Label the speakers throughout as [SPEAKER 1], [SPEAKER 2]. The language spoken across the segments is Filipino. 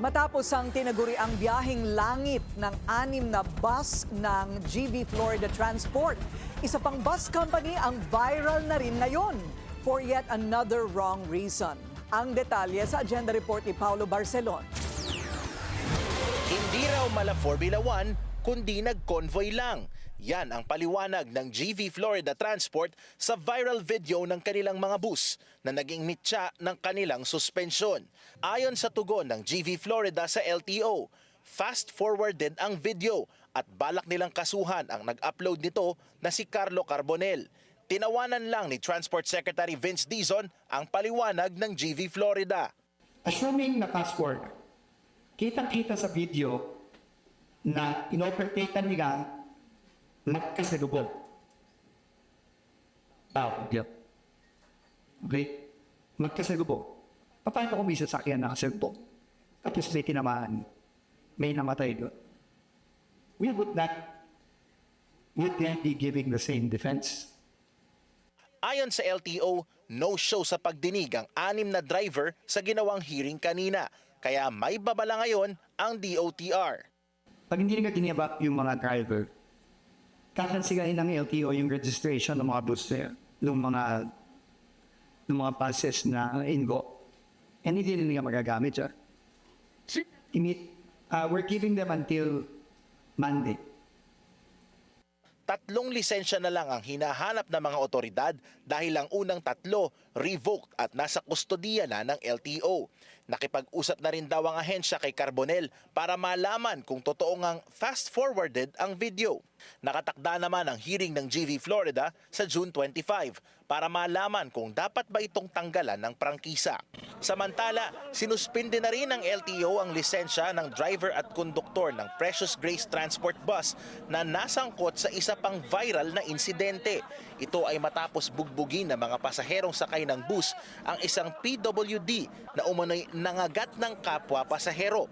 [SPEAKER 1] Matapos ang tinaguriang biyaheng langit ng 6 na bus ng GV Florida Transport, isa pang bus company ang viral na rin ngayon for yet another wrong reason. Ang detalye sa agenda report ni Paulo Barcelon.
[SPEAKER 2] Hindi raw mala Formula 1, kundi nag-convoy lang. Yan ang paliwanag ng GV Florida Transport sa viral video ng kanilang mga bus na naging mitya ng kanilang suspensyon. Ayon sa tugon ng GV Florida sa LTO, fast-forwarded ang video at balak nilang kasuhan ang nag-upload nito na si Carlo Carbonell. Tinawanan lang ni Transport Secretary Vince Dizon ang paliwanag ng GV Florida.
[SPEAKER 3] Assuming na fast-forward, kitang-kita sa video na inopertatean nila magkasalubong. Okay? Magkasalubong. Paano kung may sasakyan na kasalubong? Tapos may tinamaan, may namatay doon. Would that be giving the same defense?
[SPEAKER 2] Ayon sa LTO, no-show sa pagdinig ang 6 na driver sa ginawang hearing kanina. Kaya may babala ngayon ang DOTR.
[SPEAKER 3] Pag hindi nila tinibak yung mga driver, kakansigahin ng LTO yung registration ng mga bus ng mga buses na ingo. And hindi nila magagamit siya. We're giving them until Monday.
[SPEAKER 2] 3 lisensya na lang ang hinahanap ng mga otoridad dahil ang unang 3 revoked at nasa kustodiya na ng LTO. Nakipag-usap na rin daw ang ahensya kay Carbonell para malaman kung totoo ngang fast-forwarded ang video. Nakatakda naman ang hearing ng GV Florida sa June 25 para malaman kung dapat ba itong tanggalan ng prangkisa. Samantala, sinuspinde na rin ng LTO ang lisensya ng driver at konduktor ng Precious Grace Transport Bus na nasangkot sa isa pang viral na insidente. Ito ay matapos bugbugin ng mga pasaherong sakay ng bus ang isang PWD na umano'y nangagat ng kapwa pasahero.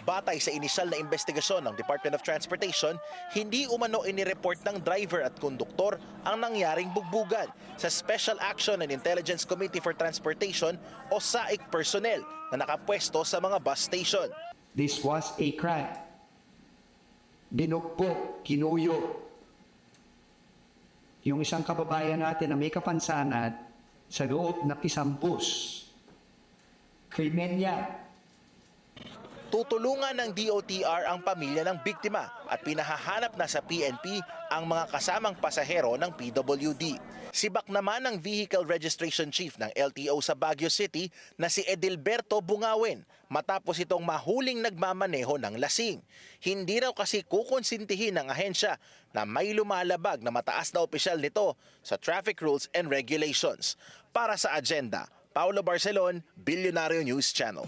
[SPEAKER 2] Batay sa inisyal na investigasyon ng Department of Transportation, hindi umano inireport ng driver at konduktor ang nangyaring bugbugan sa Special Action and Intelligence Committee for Transportation o SAIC personnel na nakapwesto sa mga bus station.
[SPEAKER 3] This was a crime. Binukbo, kinuyo. Yung isang kababayan natin na may kapansanan sa loob ng isang bus. Krimen yan.
[SPEAKER 2] Tutulungan ng DOTR ang pamilya ng biktima at pinahahanap na sa PNP ang mga kasamang pasahero ng PWD. Sibak naman ang Vehicle Registration Chief ng LTO sa Baguio City na si Edilberto Bungawen matapos itong mahuling nagmamaneho ng lasing. Hindi raw kasi kukonsintihin ng ahensya na may lumalabag na mataas na opisyal nito sa traffic rules and regulations. Para sa agenda, Paulo Barcelon, Billionario News Channel.